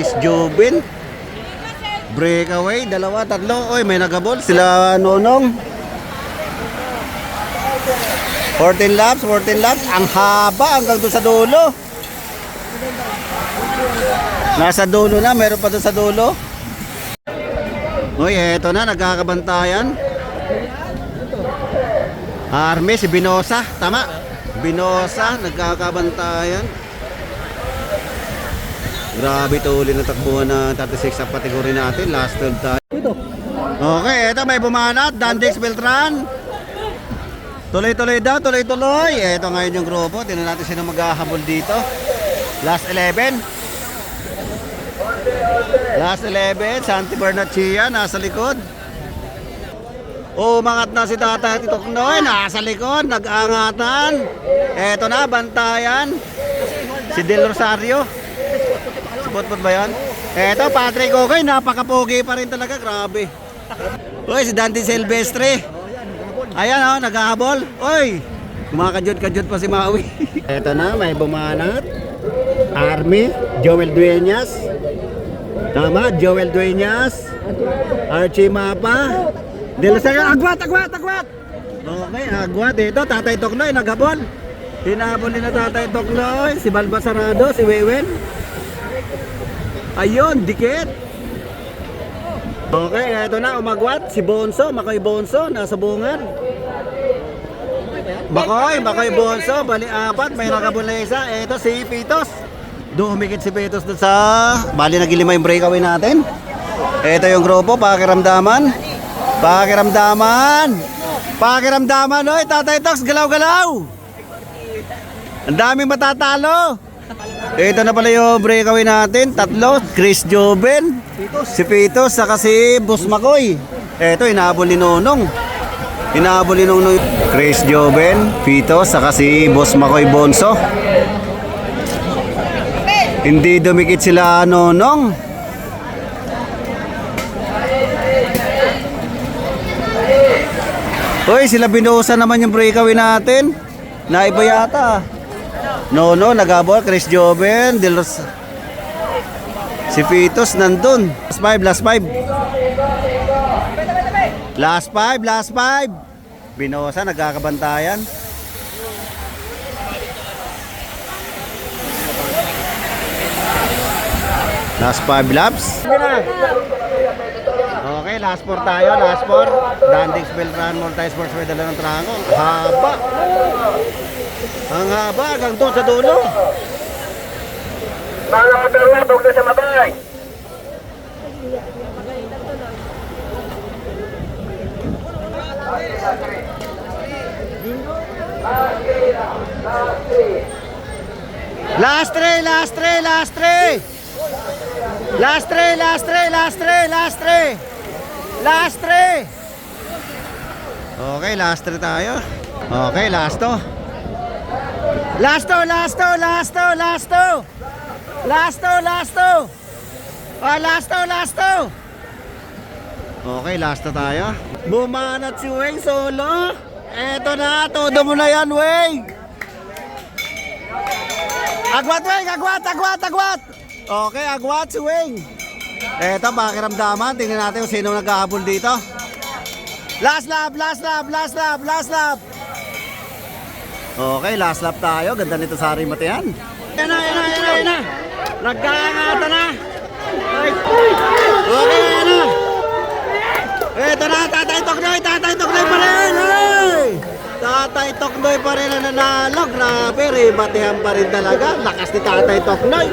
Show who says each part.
Speaker 1: Chris Jobin. Breakaway, dalawa, tatlo. Oy, may nagabol. Sila Nonong. 14 laps, 14 laps. Ang haba hanggang doon sa dulo. Nasa dulo na, meron pa doon sa dulo. Uy, eto na, nagkakabantayan. Army, si Binosa, tama. Binosa, nagkakabantayan. Grabe tuloy na takbuhan na 36 sa kategory natin. Last 12 tayo. Okay, eto may bumanat. Dandex Beltran. Tuloy-tuloy daw, tuloy-tuloy. Eto ngayon yung grupo. Tingnan natin sino maghahabol dito. Last 11. Last 11. Santi Bernachia nasa likod. Umangat na si Tata Toknoy. Nasa likod. Nag-angatan. Eto na, bantayan. Si Del Rosario. Spot ba yan? Eto, Patrick Okay. Napakapogi pa rin talaga. Grabe. Uy, si Dante Silvestre. Ayan oh, naghahabol. Uy, kumakajot-kajot pa si Maui. Eto na, may bumanat. Army, Joel Dueñas. Tama, Joel Dueñas. Archie Mapa. Agwat. Okay, agwat. Ito, Tatay Toknoy, naghabol. Hinahabol na Tatay Toknoy. Si Balbasarado, si Wewen. Ayun, dikit. Okay, eto na, umagwat. Si Bonso, Makoy Bonso, nasa bungan. Makoy Bonso, bali apat. May nakabul na isa. Eto si Pitos. Dumikit si Pitos doon sa... Bali nagilima yung breakaway natin. Eto yung grupo, pakiramdaman. Oy, Tatay Toks, galaw-galaw. Ang daming matatalo. Ito na pala yung breakaway natin. Tatlo, Chris Jobin, si Pitos, saka si Boss Makoy. Ito, inahabol ni Nonong. Chris Jobin, Pitos, saka si Boss Makoy Bonso. Hindi dumikit sila Nonong. Uy, sila Binosa naman yung breakaway natin. Naiba yata. No, nagabol, Chris Joven, si Pitos nandun. Last 5. Binosa, nagkakabantayan. Last 5 laps. Okay, last 4 tayo, last 4. Dandex Beltran Multi-Sports may dala ng trango. Haba. Ang haba, hanggang doon sa dulo.
Speaker 2: Mga motorwa, huwag na sa mabay.
Speaker 1: Last 3. Okay, last 3 tayo. Okay, last 2. Last 2. Okay, last 2 tayo. Bumanat si Weng solo. Eto na, todo mo na yan, Weng. Agwat, Weng, agwat. Okay, agwat si Weng. Eto, pakiramdaman. Tingnan natin kung sino naghahabol dito. Last lap. Okay, last lap tayo. Ganda nito sa Arimat yan. Yan na. Nagkakangata na. Okay, yan na. Eto na, Tatay Toknoy pa rin. Tatay Toknoy pa rin na nanalo. Grabe, rebatehan pa rin talaga. Lakas ni Tatay Toknoy.